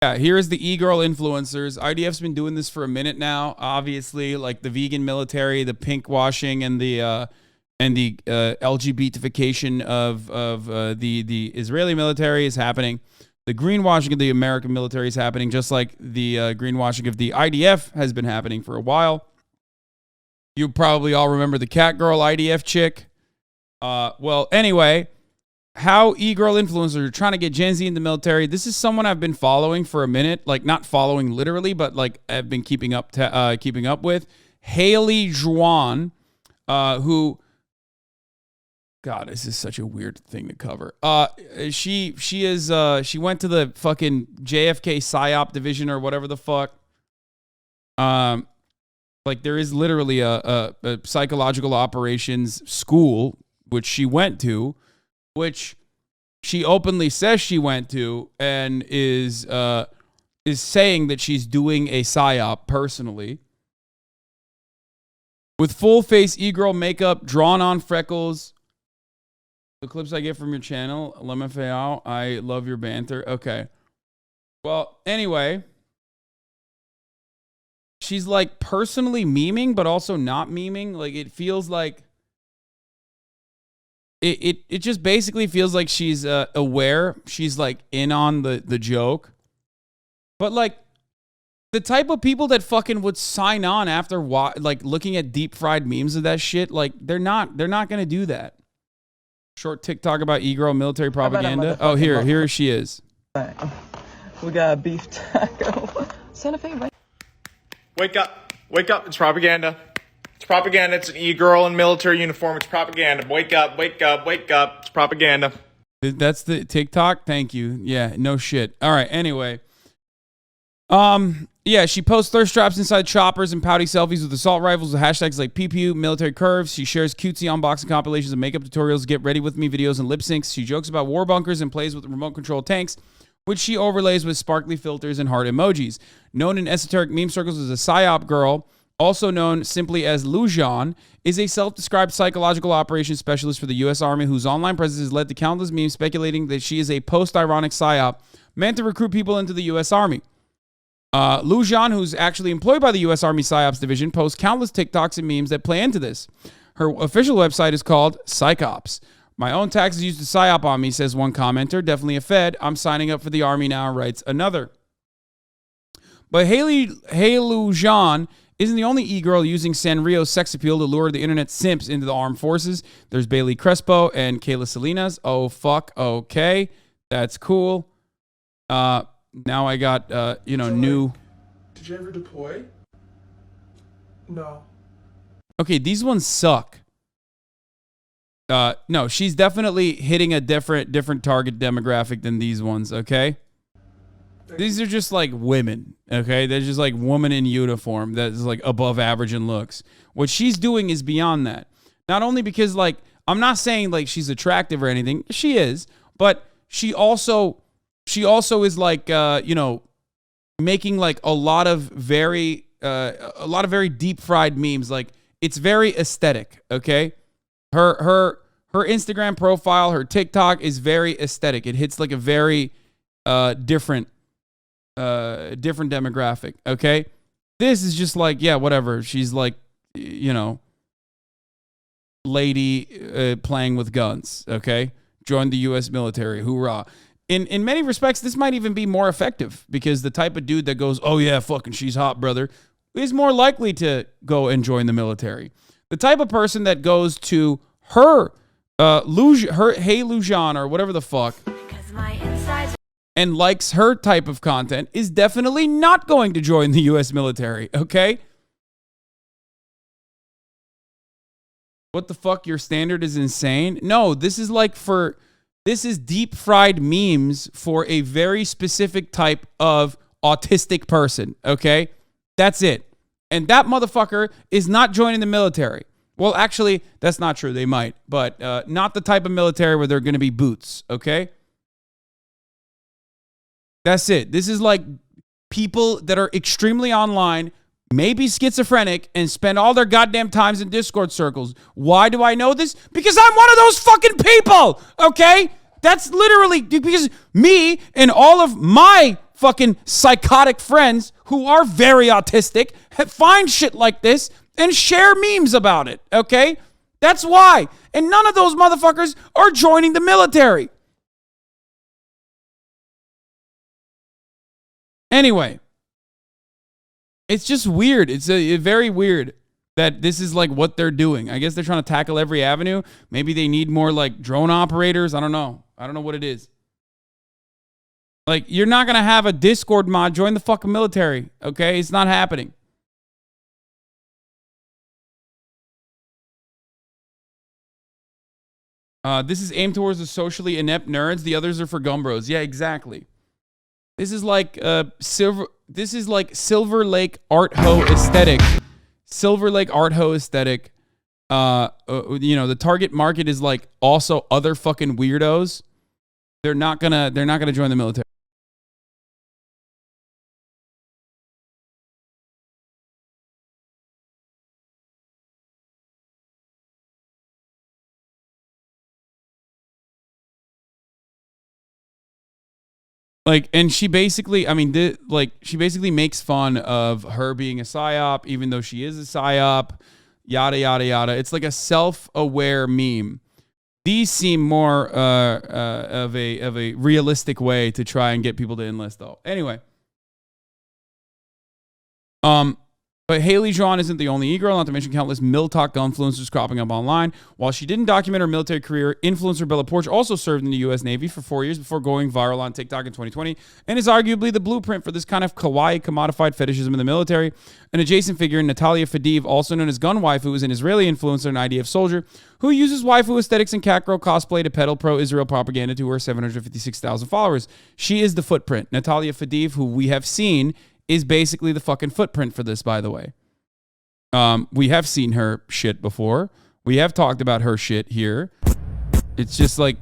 Yeah, here's the e-girl influencers. IDF's been doing this for a minute now. Obviously, like the vegan military, the pink washing, and the LGBTification of the Israeli military is happening. The greenwashing of the American military is happening, just like the greenwashing of the IDF has been happening for a while. You probably all remember the cat girl IDF chick. Well, anyway, how e-girl influencers are trying to get Gen Z in the military. This is someone I've been following for a minute, like not following literally, but like I've been keeping up with. Haley Juan, who, God, this is such a weird thing to cover. She went to the fucking JFK PSYOP division or whatever the fuck. Like there is literally a psychological operations school which she went to, which she openly says she went to, and is saying that she's doing a PSYOP personally. With full face e-girl makeup, drawn on freckles. The clips I get from your channel, LMFAO, I love your banter. Okay. Well, anyway, she's like personally memeing, but also not memeing. Like it feels like it just basically feels like she's aware. She's like in on the joke. But like the type of people that fucking would sign on after like looking at deep fried memes of that shit, like they're not going to do that. Short TikTok about e-girl military propaganda. Oh, here she is. We got a beef taco. Santa Fe, right? Wake up, it's propaganda. It's propaganda. It's an e-girl in military uniform. It's propaganda. Wake up. It's propaganda. That's the TikTok? Thank you. Yeah, no shit. All right, anyway. Yeah, she posts thirst traps inside choppers and pouty selfies with assault rifles with hashtags like PPU, military curves. She shares cutesy unboxing compilations of makeup tutorials, get ready with me videos, and lip syncs. She jokes about war bunkers and plays with remote control tanks, which she overlays with sparkly filters and heart emojis. Known in esoteric meme circles as a PSYOP girl, also known simply as Lujan, is a self-described psychological operations specialist for the U.S. Army whose online presence has led to countless memes speculating that she is a post-ironic PSYOP meant to recruit people into the U.S. Army. Lujan, who's actually employed by the U.S. Army PSYOPs division, posts countless TikToks and memes that play into this. Her official website is called PsyCops. My own taxes used to PSYOP on me, says one commenter. Definitely a Fed. I'm signing up for the Army now, writes another. But Haley Lujan isn't the only e-girl using Sanrio's sex appeal to lure the internet simps into the armed forces. There's Bailey Crespo and Kayla Salinas. Oh, fuck. Okay. That's cool. Now I got, new. Did you ever deploy? No. Okay, these ones suck. No, she's definitely hitting a different target demographic than these ones, okay? These are just like women, okay? They're just like woman in uniform that's like above average in looks. What she's doing is beyond that. Not only because like, I'm not saying like she's attractive or anything. She is, but she also is like, making like a lot of very deep fried memes. Like it's very aesthetic, okay? Her Instagram profile, her TikTok is very aesthetic. It hits like a very different demographic, okay? This is just like, yeah, whatever. She's like, lady playing with guns, okay? Joined the U.S. military, hoorah. In many respects, this might even be more effective because the type of dude that goes, oh yeah, fucking she's hot, brother, is more likely to go and join the military. The type of person that goes to her Hey Lujan or whatever the fuck and likes her type of content is definitely not going to join the U.S. military, okay? What the fuck? Your standard is insane? No, this is deep fried memes for a very specific type of autistic person, okay? That's it. And that motherfucker is not joining the military. Well, actually, that's not true. They might, but not the type of military where they're going to be boots, okay? That's it. This is like people that are extremely online, maybe schizophrenic, and spend all their goddamn times in Discord circles. Why do I know this? Because I'm one of those fucking people, okay? That's literally because me and all of my fucking psychotic friends who are very autistic find shit like this and share memes about it, okay? That's why. And none of those motherfuckers are joining the military. Anyway, it's just weird. It's very weird that this is like what they're doing. I guess they're trying to tackle every avenue. Maybe they need more like drone operators. I don't know. I don't know what it is. Like, you're not going to have a Discord mod join the fucking military, okay? It's not happening. This is aimed towards the socially inept nerds. The others are for gumbros. Yeah, exactly. This is like Silver Lake art ho aesthetic. Silver Lake art ho aesthetic. The target market is like also other fucking weirdos. They're not gonna join the military. Like, and she basically, she basically makes fun of her being a psyop, even though she is a psyop, yada, yada, yada. It's like a self-aware meme. These seem more of a realistic way to try and get people to enlist, though. Anyway. But Haley Joan isn't the only e-girl, not to mention countless MilTalk influencers cropping up online. While she didn't document her military career, influencer Bella Poarch also served in the U.S. Navy for 4 years before going viral on TikTok in 2020 and is arguably the blueprint for this kind of kawaii, commodified fetishism in the military. An adjacent figure, Natalia Fadiv, also known as Gun Waifu, is an Israeli influencer and IDF soldier who uses waifu aesthetics and catgirl cosplay to peddle pro-Israel propaganda to her 756,000 followers. She is the footprint. Natalia Fadiv, who we have seen, is basically the fucking footprint for this, by the way. We have seen her shit before. We have talked about her shit here. It's just like...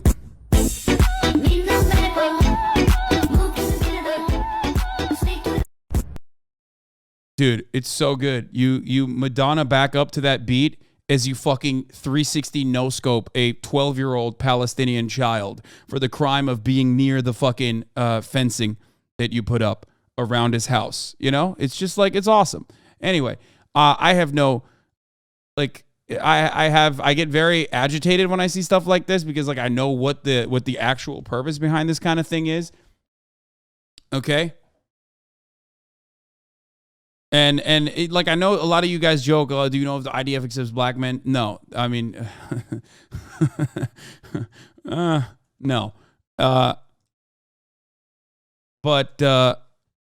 Dude, it's so good. You Madonna back up to that beat as you fucking 360 no-scope a 12-year-old Palestinian child for the crime of being near the fucking fencing that you put up around his house. You know? It's just like, it's awesome. Anyway, I have no, like, I get very agitated when I see stuff like this because, like, I know what the actual purpose behind this kind of thing is. Okay? And it, like, I know a lot of you guys joke, oh, do you know if the IDF accepts black men? No. I mean, no. But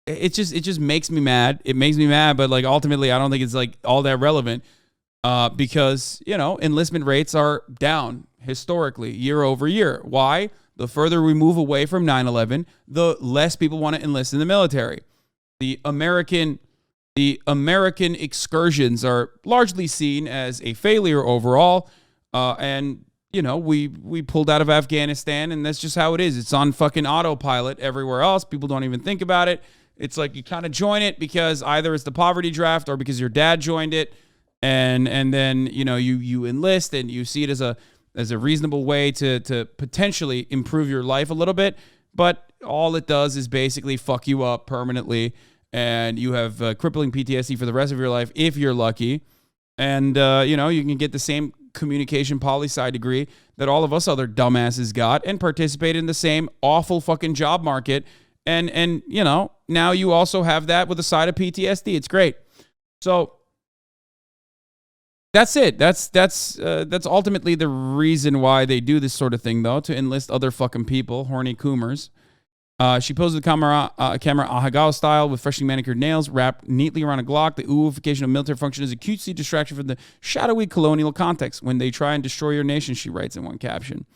it just makes me mad. It makes me mad, but like ultimately I don't think it's like all that relevant because, you know, enlistment rates are down historically year over year. Why? The further we move away from 9/11, the less people want to enlist in the military. The American excursions are largely seen as a failure overall, and you know, we pulled out of Afghanistan, and that's just how it is. It's on fucking autopilot everywhere else. People don't even think about it. It's like you kind of join it because either it's the poverty draft or because your dad joined it, and then, you know, you enlist and you see it as a reasonable way to potentially improve your life a little bit. But all it does is basically fuck you up permanently, and you have crippling PTSD for the rest of your life if you're lucky. And you know, you can get the same communication poli-sci degree that all of us other dumbasses got and participate in the same awful fucking job market. And you know, now you also have that with a side of PTSD. It's great. So that's it. That's ultimately the reason why they do this sort of thing, though, to enlist other fucking people, horny coomers. She posed the camera Ahagao style with freshly manicured nails wrapped neatly around a Glock. The ooification of military function is a cutesy distraction from the shadowy colonial context when they try and destroy your nation, she writes in one caption.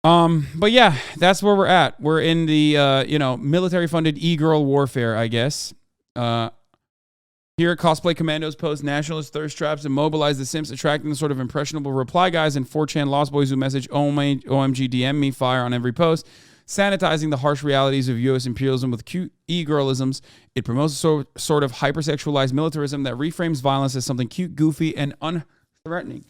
But yeah, that's where we're at. We're in the, military-funded e-girl warfare, I guess. Here, cosplay commandos pose nationalist thirst traps and mobilize the simps, attracting the sort of impressionable reply guys and 4chan lost boys who message OMG DM me fire on every post, sanitizing the harsh realities of U.S. imperialism with cute e-girlisms. It promotes a sort of hypersexualized militarism that reframes violence as something cute, goofy, and unthreatening.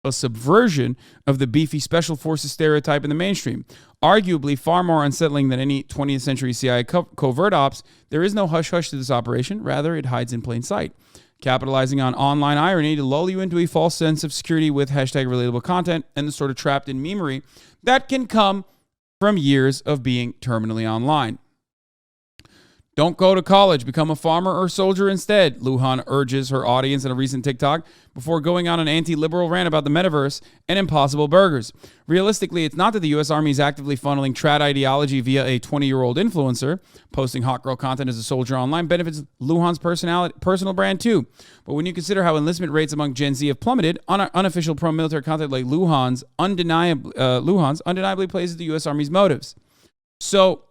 a subversion of the beefy special forces stereotype in the mainstream. Arguably far more unsettling than any 20th century CIA covert ops, there is no hush-hush to this operation. Rather, it hides in plain sight, capitalizing on online irony to lull you into a false sense of security with hashtag relatable content and the sort of trapped in memery that can come from years of being terminally online. Don't go to college, become a farmer or soldier instead, Lujan urges her audience in a recent TikTok before going on an anti-liberal rant about the metaverse and impossible burgers. Realistically, it's not that the U.S. Army is actively funneling trad ideology via a 20-year-old influencer. Posting hot girl content as a soldier online benefits Lujan's personal brand too. But when you consider how enlistment rates among Gen Z have plummeted, unofficial pro-military content like Lujan's undeniably plays the U.S. Army's motives. So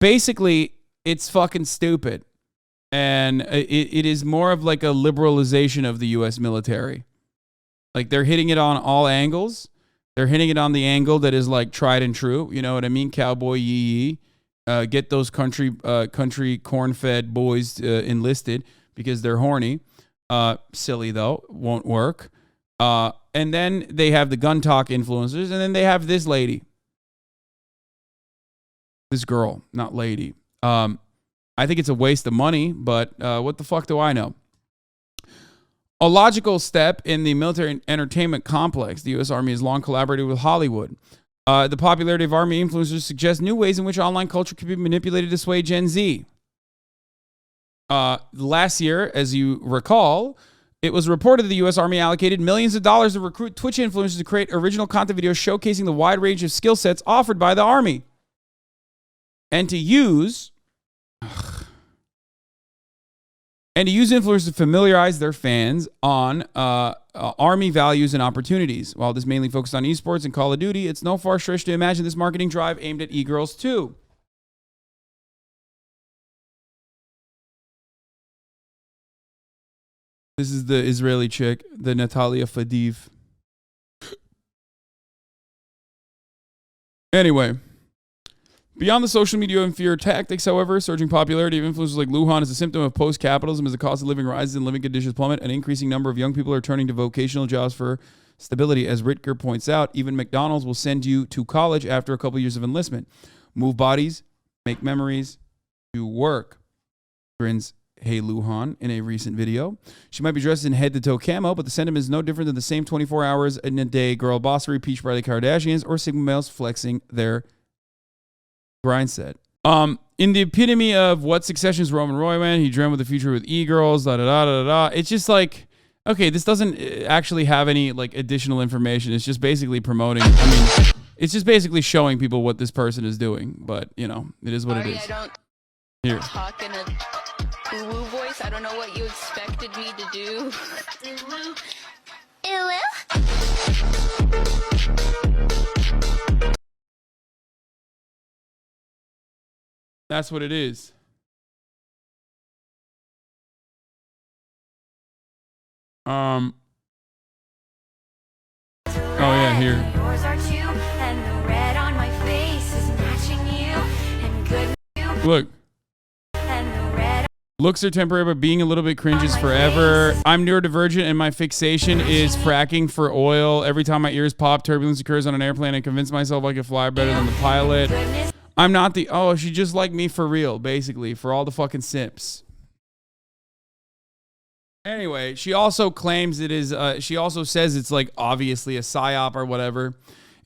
basically, it's fucking stupid. And it is more of like a liberalization of the U.S. military. Like, they're hitting it on all angles. They're hitting it on the angle that is like tried and true. You know what I mean? Cowboy yee. Get those country corn-fed boys enlisted because they're horny. Silly, though. Won't work. And then they have the gun talk influencers. And then they have this lady. This girl, not lady. I think it's a waste of money, but what the fuck do I know? A logical step in the military entertainment complex, the U.S. Army has long collaborated with Hollywood. The popularity of Army influencers suggests new ways in which online culture can be manipulated to sway Gen Z. Last year, as you recall, it was reported that the U.S. Army allocated millions of dollars to recruit Twitch influencers to create original content videos showcasing the wide range of skill sets offered by the Army. And to use influencers to familiarize their fans on Army values and opportunities. While this mainly focused on esports and Call of Duty, it's no far stretch to imagine this marketing drive aimed at e-girls too. This is the Israeli chick, the Natalia Fadiv. Anyway. Beyond the social media and fear tactics, however, surging popularity of influencers like Lujan is a symptom of post-capitalism as the cost of living rises and living conditions plummet. An increasing number of young people are turning to vocational jobs for stability. As Ritker points out, even McDonald's will send you to college after a couple years of enlistment. Move bodies, make memories, do work. Grins Hey Lujan in a recent video. She might be dressed in head-to-toe camo, but the sentiment is no different than the same 24 hours in a day girl bossery peached by the Kardashians or Sigma males flexing their grind set. In the epitome of what Succession's Roman Royman, he dreamt of the future with e-girls, It's just like, okay, this doesn't actually have any like additional information. It's just basically promoting. I mean, it's just basically showing people what this person is doing. But you know, it is what it is. I Here. don't talk in a woo voice. I don't know what you expected me to do. That's what it is. Oh yeah, here. Yours are too, and the red on my face is matching you, and good Look. and the red Looks are temporary, but being a little bit cringe is forever. I'm neurodivergent, and my fixation is fracking for oil. Every time my ears pop, turbulence occurs on an airplane. I convince myself I can fly better than the pilot. goodness. I'm not the... Oh, she just like me for real, basically, for all the fucking simps. Anyway, she also claims it is... she also says it's, like, obviously a psyop or whatever.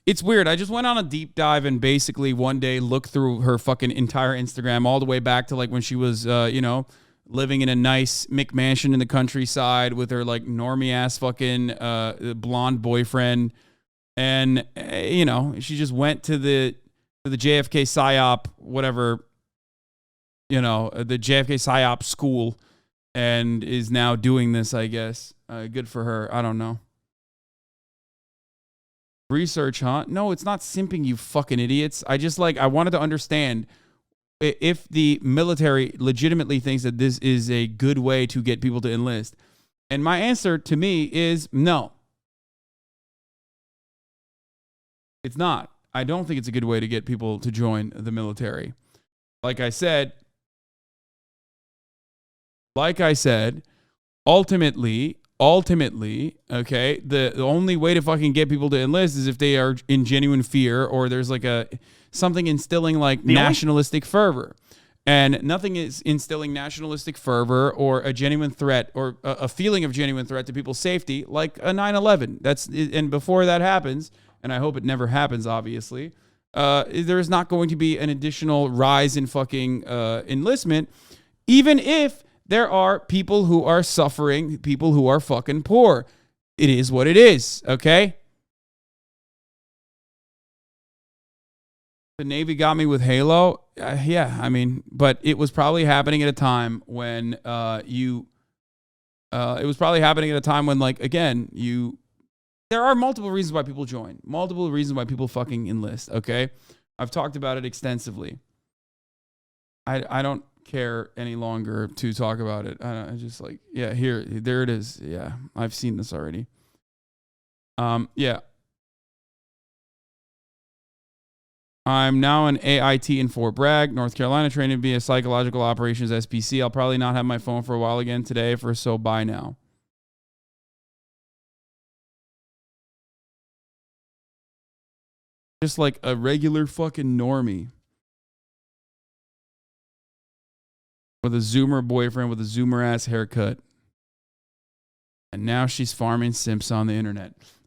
It's weird. I just went on a deep dive and basically one day looked through her fucking entire Instagram all the way back to, like, when she was, you know, living in a nice McMansion in the countryside with her, like, normie-ass fucking blonde boyfriend. And, you know, she just went to the JFK PSYOP, whatever, you know, the JFK PSYOP school and is now doing this, I guess. Good for her. I don't know. Research, huh? No, it's not simping, you fucking idiots. I just, like, I wanted to understand if the military legitimately thinks that this is a good way to get people to enlist. And my answer to me is no. It's not. I don't think it's a good way to get people to join the military. Like I said, ultimately, ultimately, okay, the only way to fucking get people to enlist is if they are in genuine fear or there's like something instilling like nationalistic fervor. And nothing is instilling nationalistic fervor or a genuine threat or a feeling of genuine threat to people's safety like a 9/11. And before that happens, and I hope it never happens, obviously, there is not going to be an additional rise in fucking enlistment, even if there are people who are suffering, people who are fucking poor. It is what it is, okay? The Navy got me with Halo. Yeah, I mean, but it was probably happening at a time when it was probably happening at a time when, like, again, there are multiple reasons why people join, multiple reasons why people fucking enlist, okay? I've talked about it extensively. I don't care any longer to talk about it. I just like, yeah, there it is. Yeah, I've seen this already. Yeah. I'm now an AIT in Fort Bragg, North Carolina, training to be a psychological operations SPC. I'll probably not have my phone for a while again today, so bye now. Just like a regular fucking normie. With a Zoomer boyfriend with a Zoomer ass haircut. And now she's farming simps on the internet.